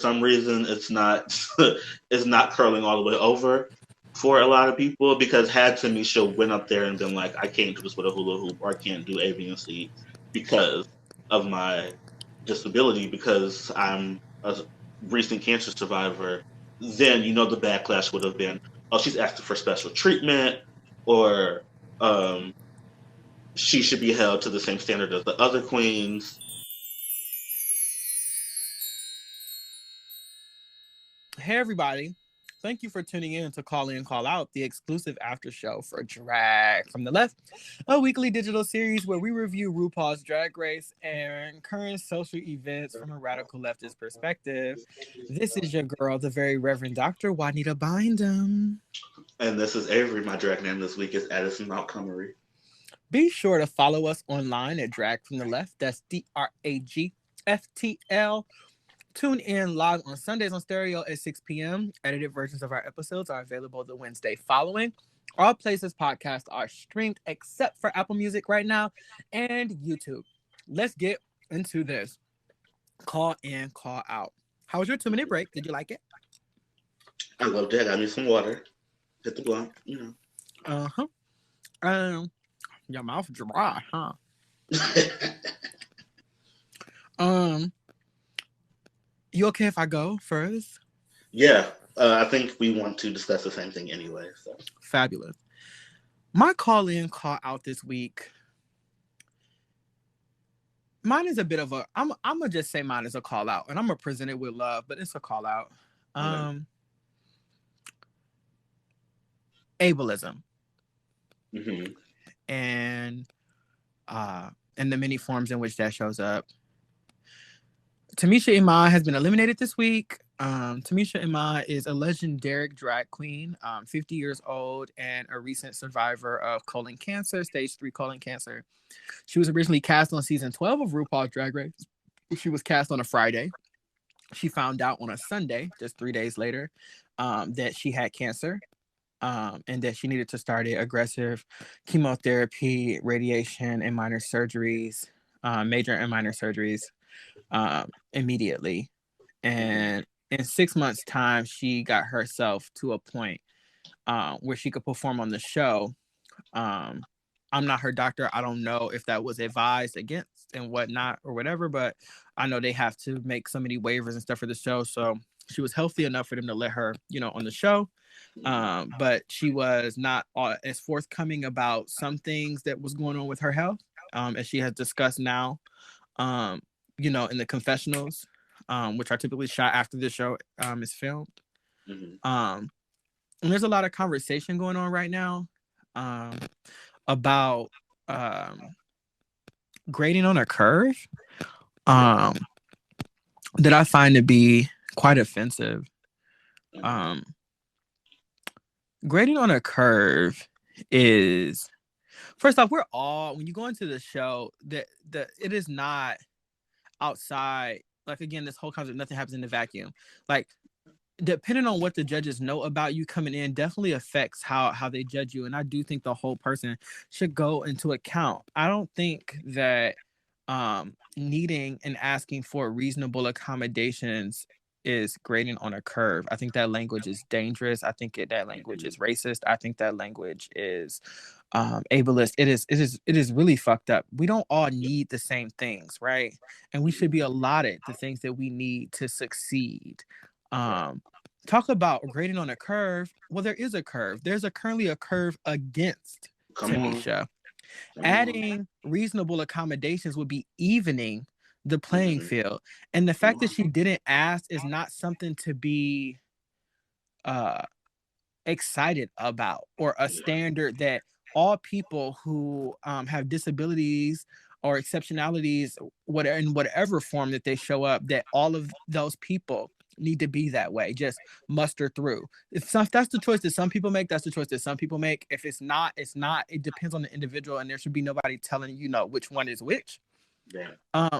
some reason it's not it's not curling all the way over for a lot of people because had Tamisha went up there and been like, I can't do this with a hula hoop or I can't do A, B, and C because of my disability because I'm a recent cancer survivor, then the backlash would have been, oh, she's asking for special treatment or um, she should be held to the same standard as the other queens. Hey, everybody. Thank you for tuning in to Call In, Call Out, the exclusive after show for Drag from the Left, a weekly digital series where we review RuPaul's Drag Race and current social events from a radical leftist perspective. This is your girl, the very Reverend Dr. Juanita Bind'Em. And this is Avery. My drag name this week is Addison Montgomery. Be sure to follow us online at Drag from the Left. That's DRAGFTL. Tune in live on Sundays on stereo at 6 p.m. Edited versions of our episodes are available the Wednesday following. All places podcasts are streamed except for Apple Music right now and YouTube. Let's get into this. Call in, call out. How was your 2-minute break? Did you like it? I loved it. I need some water. Hit the blunt, Uh-huh. Your mouth dry, huh? You okay if I go first? Yeah, I think we want to discuss the same thing anyway. So fabulous. My call in, call out this week. Mine is a bit of a. I'm gonna just say mine is a call out, and I'm gonna present it with love, but it's a call out. okay. Ableism, Mm-hmm. and the many forms in which that shows up. Tamisha Iman has been eliminated this week. Tamisha Iman is a legendary drag queen, 50 years old, and a recent survivor of colon cancer, stage 3 colon cancer. She was originally cast on season 12 of RuPaul's Drag Race. She was cast on a Friday. She found out on a Sunday, just 3 days later, that she had cancer. And that she needed to start aggressive chemotherapy, radiation, and minor surgeries, major and minor surgeries, immediately. And in 6 months' time, she got herself to a point where she could perform on the show. I'm not her doctor. I don't know if that was advised against and whatnot or whatever, but I know they have to make so many waivers and stuff for the show. So she was healthy enough for them to let her, on the show. But she was not as forthcoming about some things that was going on with her health, as she has discussed now, in the confessionals, which are typically shot after the show is filmed. And there's a lot of conversation going on right now about grading on a curve that I find to be quite offensive. Grading on a curve is, first off, when you go into the show, that it is not outside. Like, again, this whole concept, nothing happens in the vacuum. Like, depending on what the judges know about you coming in definitely affects how they judge you. And I do think the whole person should go into account. I don't think that needing and asking for reasonable accommodations is grading on a curve. I think that language is dangerous. I think that language is racist. I think that language is ableist. It is really fucked up. We don't all need the same things, right? And we should be allotted the things that we need to succeed. Talk about grading on a curve. Well, there is a curve. There's currently a curve against Tamisha. Adding reasonable accommodations would be evening the playing field. And the fact that she didn't ask is not something to be excited about, or a standard that all people who have disabilities or exceptionalities, in whatever form that they show up, that all of those people need to be that way, just muster through. If that's the choice that some people make, that's the choice that some people make. If it's not, it's not. It depends on the individual, and there should be nobody telling which one is which. Yeah.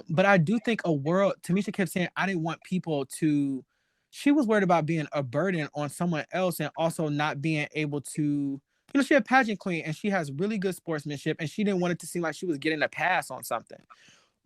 But I do think Tamisha kept saying, I didn't want people to, she was worried about being a burden on someone else and also not being able to, she's a pageant queen and she has really good sportsmanship, and she didn't want it to seem like she was getting a pass on something.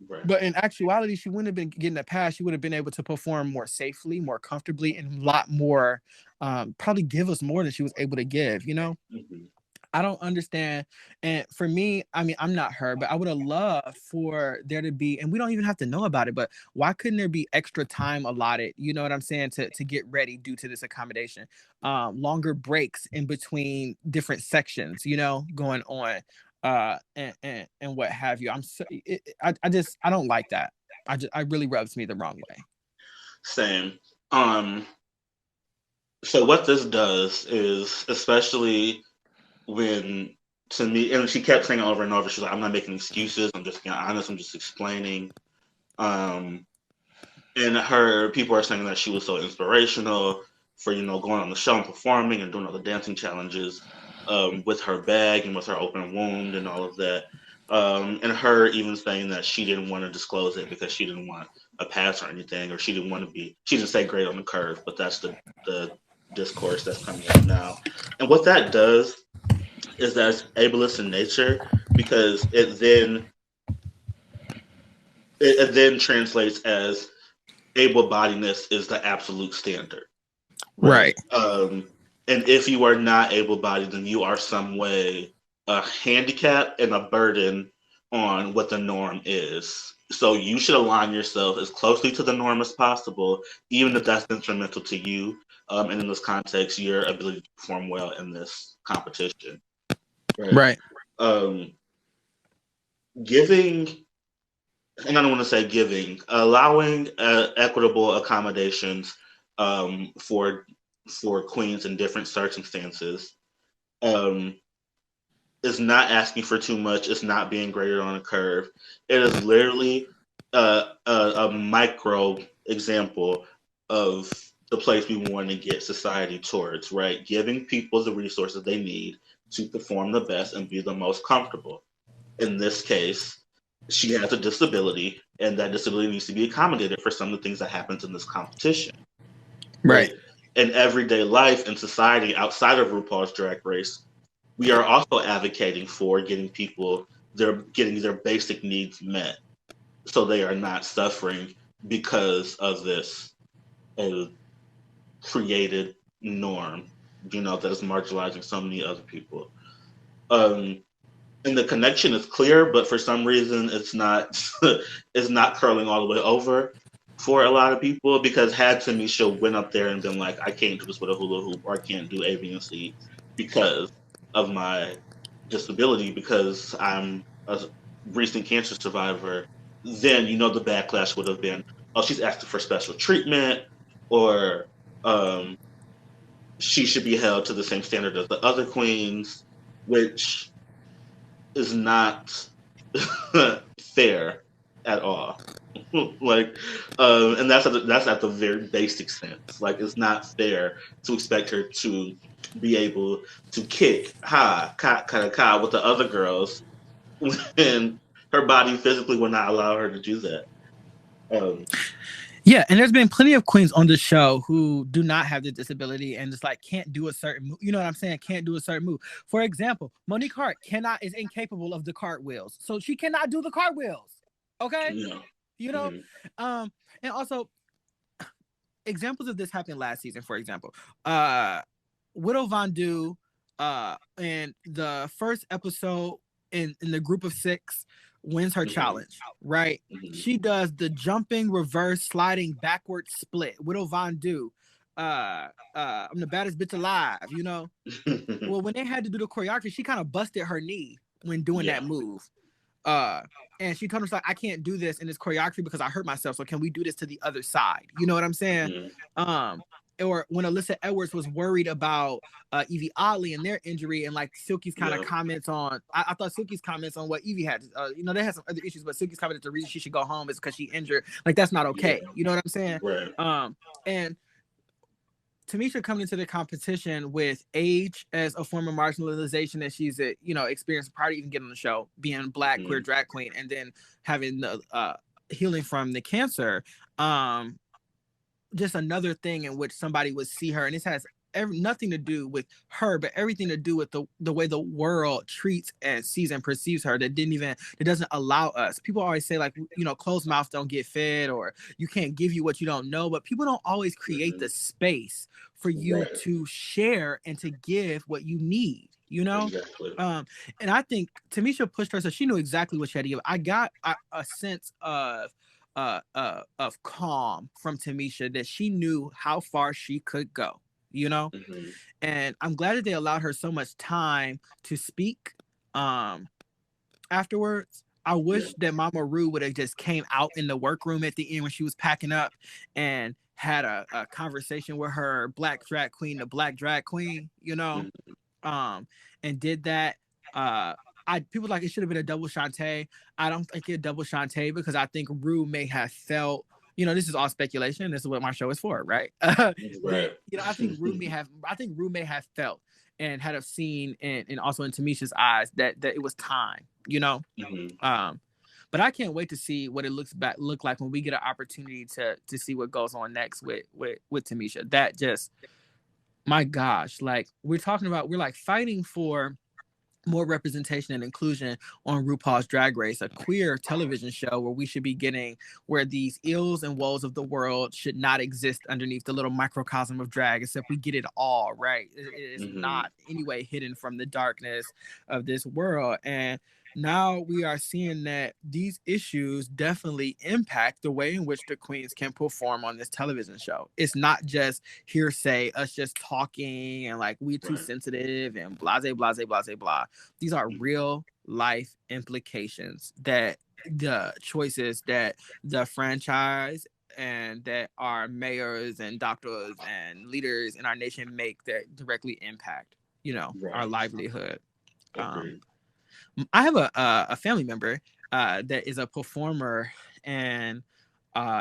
Right. But in actuality, she wouldn't have been getting a pass. She would have been able to perform more safely, more comfortably, and a lot more, probably give us more than she was able to give, you know? Mm-hmm. I don't understand. And for me, I mean, I'm not her, but I would have loved for there to be, and we don't even have to know about it, but why couldn't there be extra time allotted? You know what I'm saying? To get ready due to this accommodation, longer breaks in between different sections, you know, going on, and what have you. I don't like that. I really rubs me the wrong way. Same. Um, so what this does is, especially when to me, and she kept saying it over and over, she's like, I'm not making excuses, I'm just being honest, I'm just explaining. Um, and her people are saying that she was so inspirational for, going on the show and performing and doing all the dancing challenges, with her bag and with her open wound and all of that. And her even saying that she didn't want to disclose it because she didn't want a pass or anything, or she didn't want to be, she didn't say great on the curve, but that's the discourse that's coming up now. And what that does is that it's ableist in nature, because it then translates as able-bodiedness is the absolute standard, right? Right. And if you are not able-bodied, then you are some way a handicap and a burden on what the norm is. So you should align yourself as closely to the norm as possible, even if that's instrumental to you. And in this context, your ability to perform well in this competition, right? Right. Um, giving, and I don't want to say giving, allowing equitable accommodations, for queens in different circumstances, um, is not asking for too much. It's not being graded on a curve. It is literally a micro example of the place we want to get society towards, right? Giving people the resources they need to perform the best and be the most comfortable. In this case, she has a disability, and that disability needs to be accommodated for some of the things that happens in this competition, Right. right? In everyday life and society outside of RuPaul's Drag Race, we are also advocating for getting their basic needs met, so they are not suffering because of this uh, created norm, that is marginalizing so many other people. Um, and the connection is clear, but for some reason it's not it's not curling all the way over for a lot of people, because had Tamisha went up there and been like, I can't do this with a hula hoop, or I can't do A, B, and C because of my disability, because I'm a recent cancer survivor, then the backlash would have been, oh, she's asking for special treatment, or um, she should be held to the same standard as the other queens, which is not fair at all. Like, and that's at the very basic sense. Like, it's not fair to expect her to be able to kick with the other girls when her body physically will not allow her to do that. Um, Yeah, and there's been plenty of queens on the show who do not have the disability and just like can't do a certain move. You know what I'm saying? Can't do a certain move. For example, Monique Hart is incapable of the cartwheels, so she cannot do the cartwheels. Okay, you know, you know, mhm, um, and also examples of this happened last season. For example, uh, Widow Von Du, in the first episode in the group of six, wins her mhm, challenge, right? mhm. She does the jumping, reverse, sliding, backward split. Widow Von Du, I'm the baddest bitch alive, you know? Well, when they had to do the choreography, she kind of busted her knee when doing Yeah. that move. Uh, and she told us like, I can't do this in this choreography because I hurt myself. So can we do this to the other side? You know what I'm saying? Mhm. Um, or when Alyssa Edwards was worried about Evie Oddly and their injury, and like Silky's kind of Yeah. comments on, I thought Silky's comments on what Evie had, they had some other issues, but Silky's comment that the reason she should go home is because she injured. Like that's not Yeah. okay. You know what I'm saying? Right. And Tamisha coming into the competition with age as a form of marginalization that she's experienced prior to even getting on the show, being Black queer Mhm. drag queen, and then having the healing from the cancer. Just another thing in which somebody would see her, and this has nothing to do with her, but everything to do with the way the world treats and sees and perceives her. That doesn't allow us. People always say, like, closed mouths don't get fed, or you can't give you what you don't know. But people don't always create the space for you Right. to share and to give what you need. Exactly. And I think Tamisha pushed her, so she knew exactly what she had to give. I got a sense of calm from Tamisha, that she knew how far she could go, Mm-hmm. and I'm glad that they allowed her so much time to speak afterwards. I Yeah. wish that Mama Rue would have just came out in the workroom at the end when she was packing up and had a conversation with her black drag queen, the black drag queen, Mm-hmm. and did that. People like it should have been a double Shantae. I don't think it double Shantae, because I think Rue may have felt, this is all speculation. This is what my show is for, right? Right. That I think Rue may have felt and had have seen, and also in Tamisha's eyes, that it was time, Mm-hmm. um, but I can't wait to see what it look like when we get an opportunity to see what goes on next with Tamisha. That just, my gosh, like, we're like fighting for more representation and inclusion on RuPaul's Drag Race, a queer television show where we should be getting, where these ills and woes of the world should not exist underneath the little microcosm of drag, except we get it all, right? It is Mm-hmm. not anyway hidden from the darkness of this world. And now we are seeing that these issues definitely impact the way in which the queens can perform on this television show. It's not just hearsay, us just talking and like we too Right. sensitive and blase, blase, blase, blah. These are real life implications that the choices that the franchise and that our mayors and doctors and leaders in our nation make that directly impact, our Right. livelihood. Um, Agreed. I have a family member that is a performer, and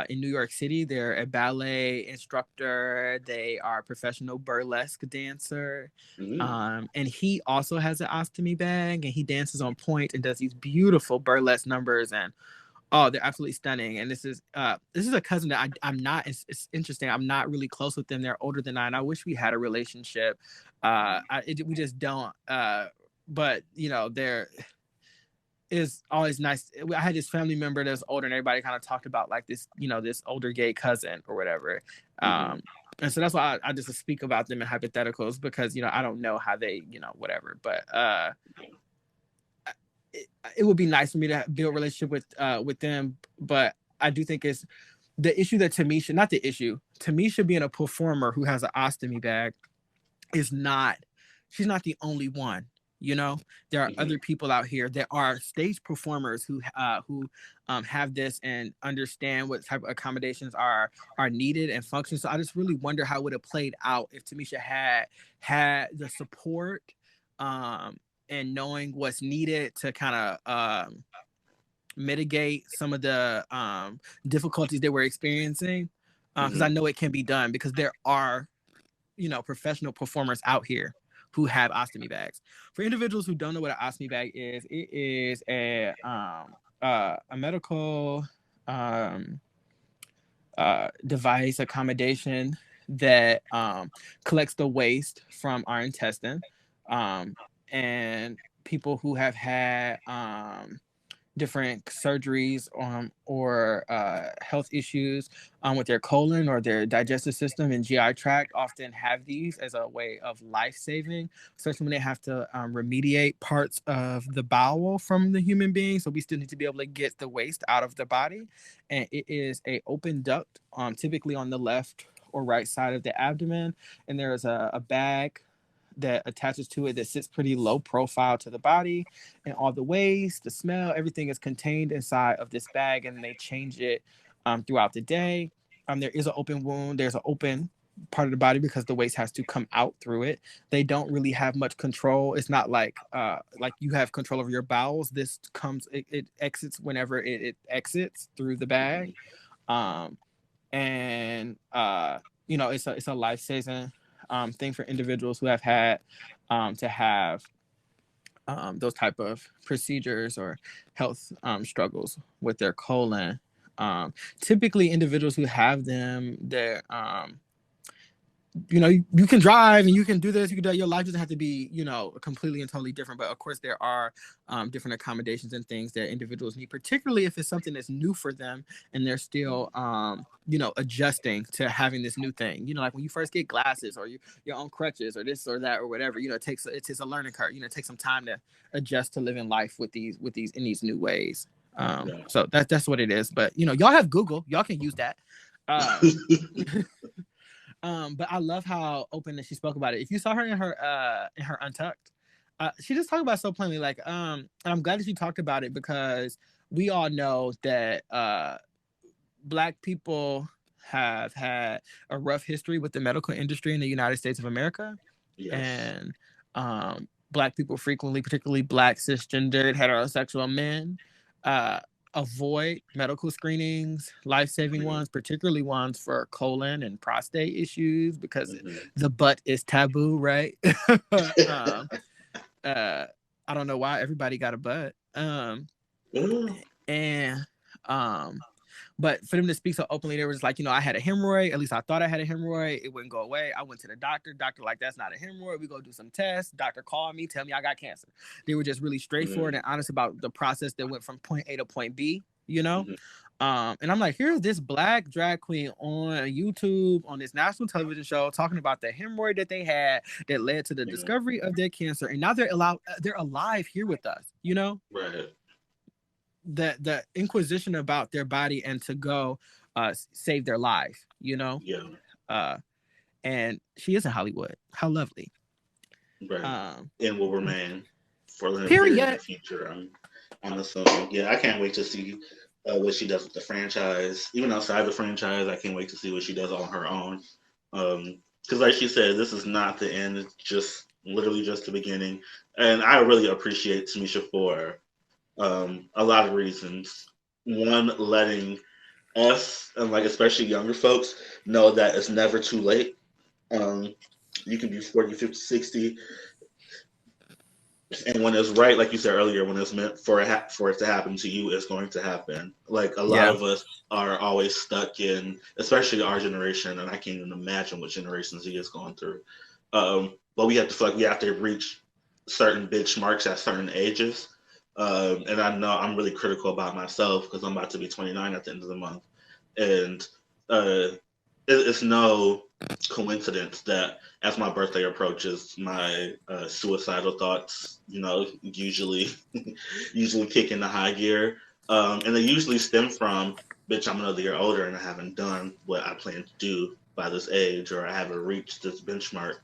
in New York City, they're a ballet instructor. They are a professional burlesque dancer. Mm-hmm. And he also has an ostomy bag, and he dances on point and does these beautiful burlesque numbers. And oh, they're absolutely stunning. And this is a cousin that I'm not. It's interesting. I'm not really close with them. They're older than I, and I wish we had a relationship. We just don't. But there is always nice. I had this family member that's older, and everybody kind of talked about like this, this older gay cousin or whatever. Mm-hmm. And so that's why I just speak about them in hypotheticals, because I don't know how they, whatever. But it would be nice for me to build a relationship with them. But I do think it's the issue that Tamisha being a performer who has an ostomy bag is not. She's not the only one. There are Mm-hmm. other people out here that are stage performers who have this and understand what type of accommodations are needed and function. So I just really wonder how it would have played out if Tamisha had the support and knowing what's needed to kind of mitigate some of the difficulties they were experiencing. Because I Mm-hmm. know it can be done, because there are professional performers out here who have ostomy bags. For individuals who don't know what an ostomy bag is, it is a medical device accommodation that collects the waste from our intestine, and people who have had different surgeries or health issues with their colon or their digestive system and GI tract often have these as a way of life saving, especially when they have to remediate parts of the bowel from the human being. So we still need to be able to get the waste out of the body. And it is a open duct, typically on the left or right side of the abdomen. And there is a bag that attaches to it that sits pretty low profile to the body, and all the waste, the smell, everything is contained inside of this bag, and they change it throughout the day. There is an open wound. There's an open part of the body because the waste has to come out through it. They don't really have much control. It's not like you have control over your bowels. This comes, it exits whenever it exits through the bag. Um, and it's a life saving thing for individuals who have had to have those type of procedures or health struggles with their colon. Typically, individuals who have them, you can drive and you can do this, you can do that. Your life doesn't have to be, completely and totally different. But of course, there are different accommodations and things that individuals need, particularly if it's something that's new for them and they're still, adjusting to having this new thing. Like when you first get glasses or your own crutches or this or that or whatever, it's a learning curve. It takes some time to adjust to living life with these in these new ways. So that's what it is. But y'all have Google, y'all can use that. But I love how open that she spoke about it. If you saw her in her Untucked, she just talked about it so plainly. Like, and I'm glad that she talked about it because we all know that Black people have had a rough history with the medical industry in the United States of America, and Black people frequently, particularly Black cisgendered heterosexual men, avoid medical screenings, life-saving ones, particularly ones for colon and prostate issues, because the butt is taboo, right? I don't know why everybody got a butt. But for them to speak so openly, they were just like, I had a hemorrhoid. At least I thought I had a hemorrhoid. It wouldn't go away. I went to the doctor. Doctor like, that's not a hemorrhoid. We go do some tests. Doctor called me, tell me I got cancer. They were just really straightforward and honest about the process that went from point A to point B, And I'm like, here's this Black drag queen on YouTube on this national television show talking about the hemorrhoid that they had that led to the discovery of their cancer, and now they're alive here with us, Right. The inquisition about their body and to go save their life, and she is in Hollywood. How lovely. Right. And will remain for the period. future. I'm assuming. Yeah, I can't wait to see what she does with the franchise. Even outside the franchise, I can't wait to see what she does on her own. Because like she said, this is not the end. It's just literally just the beginning. And I really appreciate Tamisha for a lot of reasons. One, letting us and like especially younger folks know that it's never too late. You can be 40, 50, 60, and when it's right, like you said earlier, when it's meant for it to happen to you, it's going to happen. Like a lot of us are always stuck in, especially our generation, and I can't even imagine what Generation Z is going through. But we have to feel like we have to reach certain benchmarks at certain ages. And I know I'm really critical about myself because I'm about to be 29 at the end of the month, and it's no coincidence that as my birthday approaches, my suicidal thoughts, usually usually kick into high gear, and they usually stem from, bitch, I'm another year older and I haven't done what I plan to do by this age, or I haven't reached this benchmark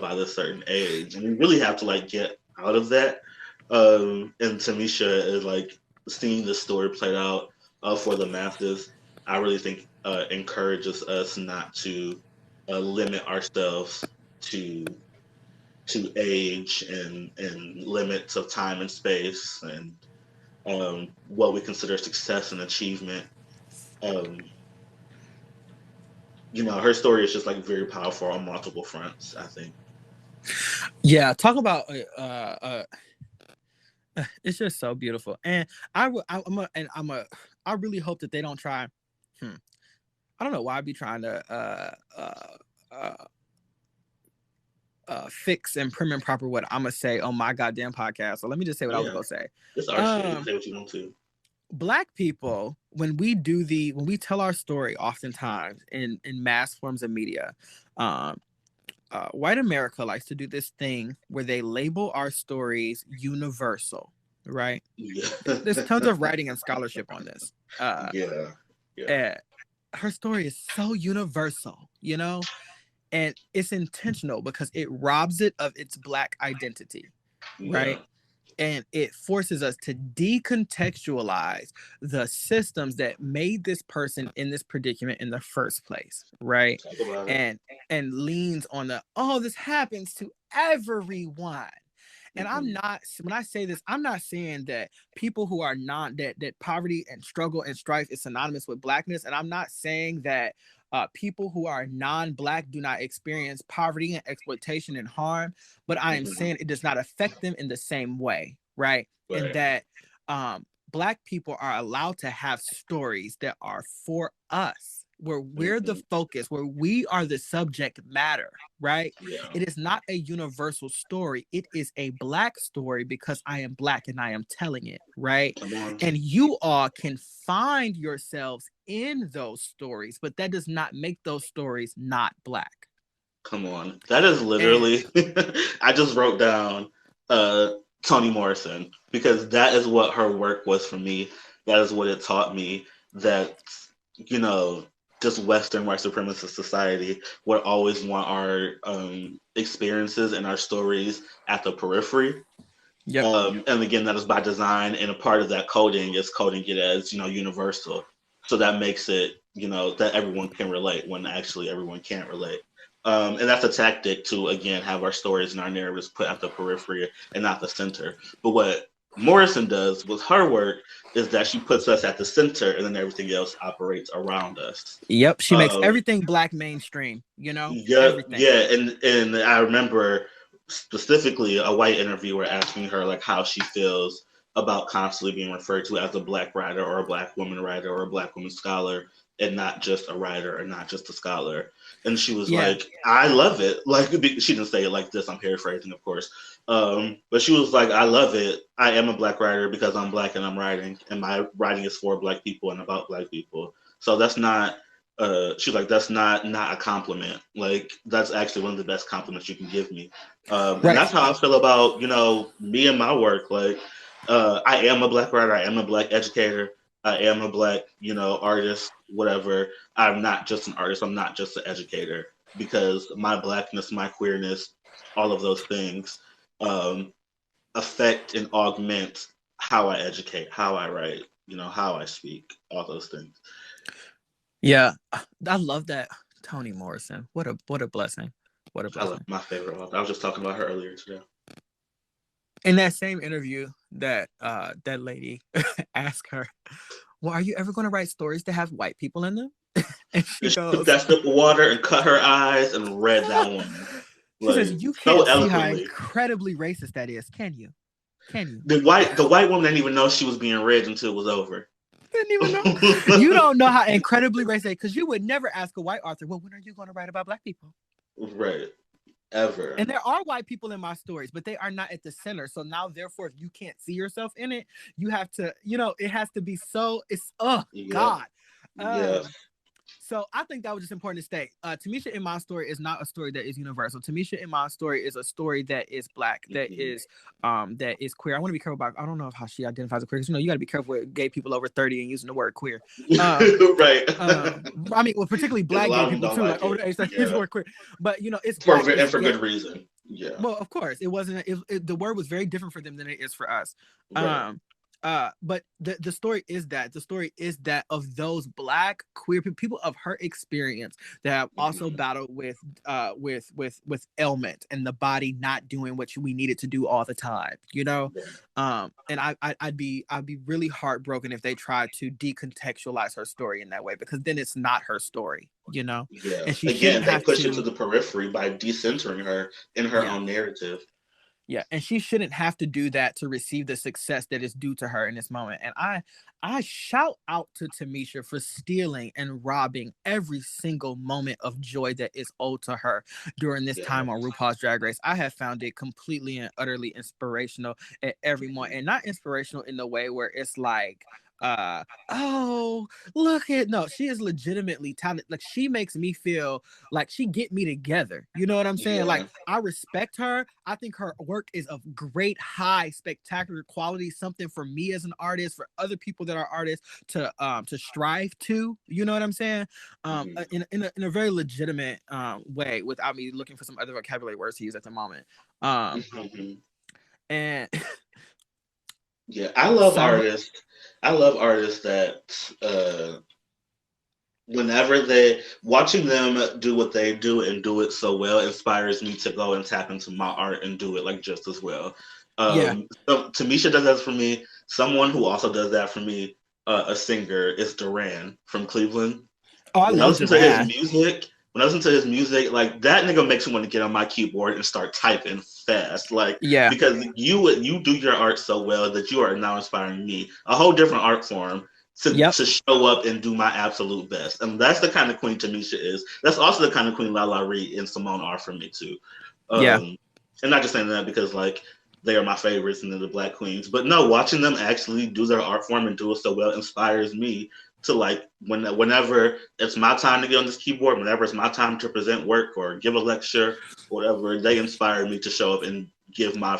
by this certain age, and we really have to like get out of that. And Tamisha is like seeing the story played out for the masses. I really think encourages us not to limit ourselves to age and limits of time and space and what we consider success and achievement. Her story is just like very powerful on multiple fronts, I think. Yeah, talk about it's just so beautiful, and I really hope that they don't try. I don't know why I'd be trying to fix and prim and proper what I'm gonna say on my goddamn podcast. So let me just say what I was gonna say. It's our shit. You can say what you want to. Black people, when we tell our story, oftentimes in mass forms of media, white America likes to do this thing where they label our stories universal, right? Yeah. There's tons of writing and scholarship on this. Yeah. Her story is so universal, and it's intentional because it robs it of its Black identity, right? And it forces us to decontextualize the systems that made this person in this predicament in the first place, right? And leans on this happens to everyone. And I'm not, when I say this, I'm not saying that people who are not, that poverty and struggle and strife is synonymous with Blackness. And I'm not saying that people who are non-Black do not experience poverty and exploitation and harm, but I am saying it does not affect them in the same way, right? And that Black people are allowed to have stories that are for us, where we're the focus, where we are the subject matter, right? Yeah. It is not a universal story. It is a Black story because I am Black and I am telling it, right? Come on. And you all can find yourselves in those stories, but that does not make those stories not Black. Come on. That is And literally I just wrote down Toni Morrison because that is what her work was for me. That is what it taught me that, you know, just Western white supremacist society would always want our experiences and our stories at the periphery. yep, And again, that is by design, and a part of that coding is coding it as, you know, universal. So that makes it, you know, that everyone can relate when actually everyone can't relate. And that's a tactic to, again, have our stories and our narratives put at the periphery and not the center. But what Morrison does with her work is that she puts us at the center, and then everything else operates around us. yep. She makes Um, everything Black mainstream, you know, yeah, everything. yeah, and I remember specifically a white interviewer asking her like how she feels about constantly being referred to as a Black writer or a Black woman writer or a Black woman scholar, and not just a writer and not just a scholar. And she was Yeah, like, I love it. Like, she didn't say it like this. I'm paraphrasing, of course. But she was like, I love it. I am a Black writer because I'm Black and I'm writing, and my writing is for Black people and about Black people. So that's not. She's like, that's not a compliment. Like, that's actually one of the best compliments you can give me. And right. that's how I feel about, you know, me and my work. Like, I am a Black writer. I am a Black educator. I am a Black, you know, artist, whatever. I'm not just an artist. I'm not just an educator, because my Blackness, my queerness, all of those things um, affect and augment how I educate, how I write, you know, how I speak, all those things. Yeah, I love that. Toni Morrison. What a blessing. What a I love blessing. my favorite author. I was just talking about her earlier today. In that same interview, that that lady asked her, "Well, are you ever going to write stories that have white people in them?" And she And she took goes, that sip of water and cut her eyes and read that one she says, like "You so can't see how eloquently. incredibly racist that is, can you? Can you?" The white woman didn't even know she was being read until it was over. Didn't even know. You don't know how incredibly racist, because you would never ask a white author, "Well, when are you going to write about Black people?" Right. Ever. And there are white people in my stories, but they are not at the center. So now, therefore, if you can't see yourself in it, you have to, you know, it has to be so, it's, oh, Yep. God. Yep. So I think that was just important to state. Tamisha Iman's story is not a story that is universal. Tamisha Iman's story is a story that is Black, that is queer. I want to be careful about, I don't know how she identifies as queer, because, you know, you got to be careful with gay people over 30 and using the word queer. Right. I mean, well, particularly Because a Black lot gay of them people don't too, like like over it. the age 30 use the Yeah. word queer. But, you know, it's For Black, and it's for gay. good reason. Yeah. Well, of course, it wasn't. The word was very different for them than it is for us. Right. But the story is that of those Black queer people of her experience that have also Mm-hmm. battled with ailment and the body not doing what we needed to do all the time, you know. Right. And I'd be really heartbroken if they tried to decontextualize her story in that way, because then it's not her story, you know. Yeah. And she Again, shouldn't they have push it to to. the periphery by decentering her in her Yeah. own narrative. Yeah, and she shouldn't have to do that to receive the success that is due to her in this moment. And I shout out to Tamisha for stealing and robbing every single moment of joy that is owed to her during this Yeah. time on RuPaul's Drag Race. I have found it completely and utterly inspirational at every moment, and not inspirational in the way where it's like, oh, look at, no, she is legitimately talented. Like, she makes me feel like she get me together, you know what I'm saying? Like, Yeah. I respect her. I think her work is of great, high, spectacular quality, something for me as an artist, for other people that are artists to strive to, you know what I'm saying? Mm-hmm. In a very legitimate way, without me looking for some other vocabulary words to use at the moment. Mm-hmm. And Yeah. I love cyber artists. I love artists that whenever they watching them do what they do and do it so well inspires me to go and tap into my art and do it like just as well. Yeah. So Tamisha does that for me. Someone who also does that for me, a singer, is Duran from Cleveland. Oh, I When I love listen to his Duran. music, like that nigga makes me want to get on my keyboard and start typing fast, like Yeah. because you do your art so well that you are now inspiring me, a whole different art form. to show up and do my absolute best. And that's the kind of queen Tamisha is. That's also the kind of queen Lala Ree and Simone are for me too. And not just saying that because like they are my favorites and they're the Black queens, but no, watching them actually do their art form and do it so well inspires me to like whenever it's my time to get on this keyboard, whenever it's my time to present work or give a lecture, whatever, they inspire me to show up and give my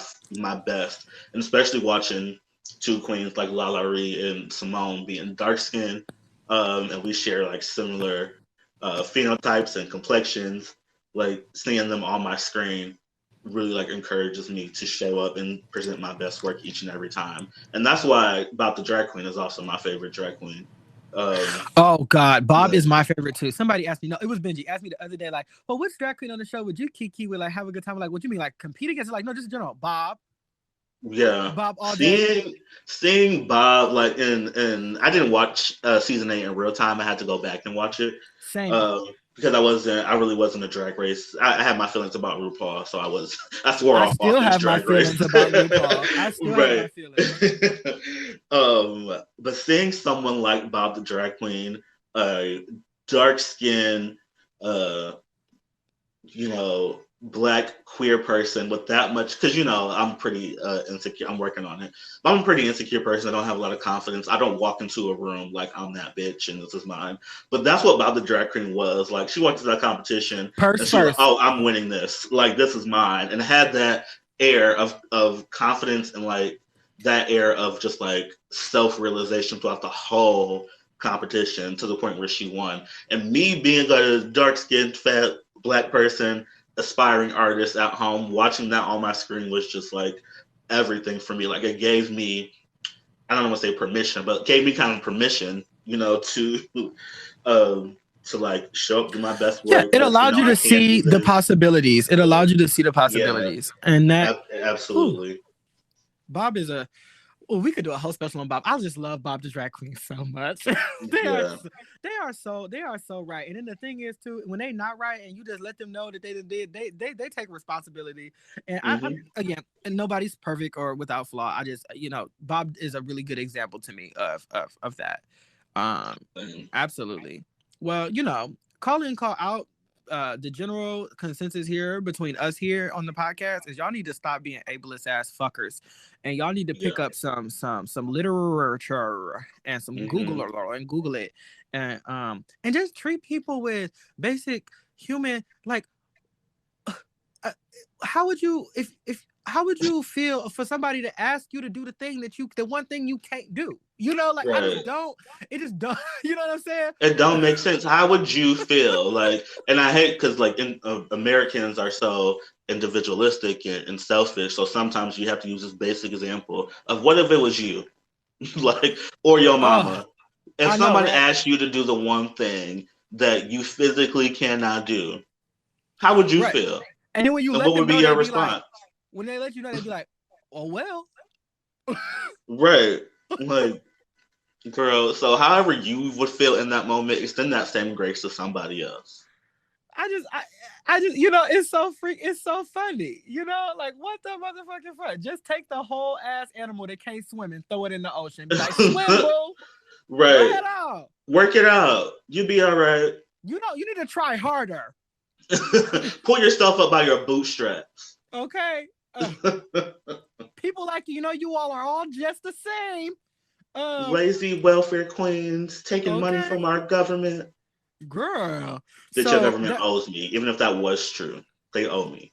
best. And especially watching two queens like Lala Ree and Simone being dark skinned, and we share like similar phenotypes and complexions, like seeing them on my screen really like encourages me to show up and present my best work each and every time. And that's why Bob the Drag Queen is also my favorite drag queen. Oh God, Bob is my favorite too. Somebody asked me, no, it was Benji, asked me the other day, like, well, which drag queen on the show would you kiki with, like have a good time? Like, what you mean, like compete against? Like, no, just in general, Bob. Yeah, Bob all day. Seeing Bob like in I didn't watch season 8 in real time. I had to go back and watch it. Same. Because I really wasn't a Drag Race. I had my feelings about RuPaul, so I swore I off still all have Drag my Race. feelings about RuPaul. I still have my feelings. But seeing someone like Bob the Drag Queen, dark skin, Black queer person with that much, because I'm pretty insecure. I'm working on it. But I'm a pretty insecure person. I don't have a lot of confidence. I don't walk into a room like I'm that bitch and this is mine. But that's what Bob the Drag Queen was. Like she walked to that competition and she was like, oh, I'm winning this. Like this is mine, and had that air of confidence and like that air of just like self-realization throughout the whole competition to the point where she won. And me being a dark-skinned, fat Black person, aspiring artist at home, watching that on my screen was just like everything for me. Like it gave me, I don't want to say permission, but it gave me kind of permission, to like show up, do my best work. Yeah, it allowed you to see the possibilities. It allowed you to see the possibilities, and that absolutely. Bob is we could do a whole special on Bob. I just love Bob the Drag Queen so much. They are so right. And then the thing is too, when they not right and you just let them know that they take responsibility. And I again, and nobody's perfect or without flaw. I just Bob is a really good example to me of that. Absolutely. Well, call in, call out. The general consensus here between us here on the podcast is y'all need to stop being ableist ass fuckers, and y'all need to pick up some literature and some Google it, and just treat people with basic human like. How would you how would you feel for somebody to ask you to do the one thing you can't do? Right. I just don't. It just don't. You know what I'm saying? It don't make sense. How would you feel? Like, and I hate because like Americans are so individualistic and selfish. So sometimes you have to use this basic example of what if it was you, like, or your mama, and somebody asked you to do the one thing that you physically cannot do. How would you feel? And then when you what would be your response? Like, when they let you know, they'd be like, "Oh well." Right. Like, girl. So however you would feel in that moment, extend that same grace to somebody else. I just, it's so it's so funny. Like what the motherfucking fuck? Just take the whole ass animal that can't swim and throw it in the ocean. Be like, swim, boo. Right. Work it out. You be all right. You need to try harder. Pull yourself up by your bootstraps. Okay. People like you all are all just the same. Lazy welfare queens taking money from our government. Girl. That your government owes me. Even if that was true, they owe me.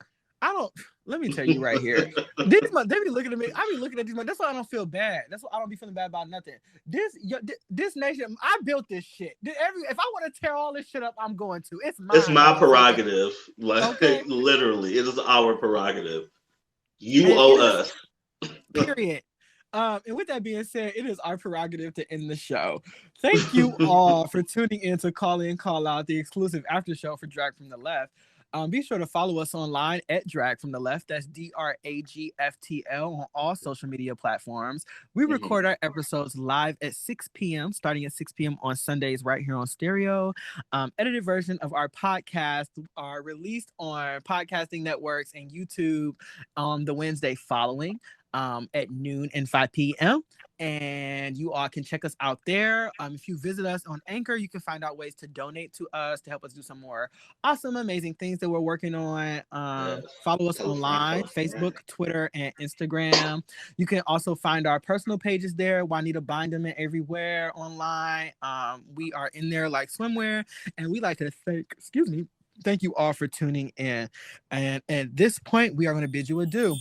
Let me tell you right here. They be looking at me. I be looking at these. That's why I don't feel bad. That's why I don't be feeling bad about nothing. This nation, I built this shit. If I want to tear all this shit up, I'm going to. It's mine. It's my prerogative. Like literally, it is our prerogative. You owe us. Period. And with that being said, it is our prerogative to end the show. Thank you all for tuning in to Call In, Call Out, the exclusive after show for Drag from the Left. Be sure to follow us online at Drag from the Left. That's DRAGFTL on all social media platforms. We record our episodes live at 6 p.m., starting at 6 p.m. on Sundays right here on Stereo. Edited version of our podcast are released on podcasting networks and YouTube on the Wednesday following at noon and 5 p.m. and you all can check us out there. If you visit us on Anchor, you can find out ways to donate to us to help us do some more awesome, amazing things that we're working on. Yes. Follow us Tell a friend, tell online, a friend. Facebook, Twitter, and Instagram. You can also find our personal pages there, Juanita Bind'Em and Avery Ware online. We are in there like swimwear, and we like to thank you all for tuning in. And at this point, we are going to bid you adieu.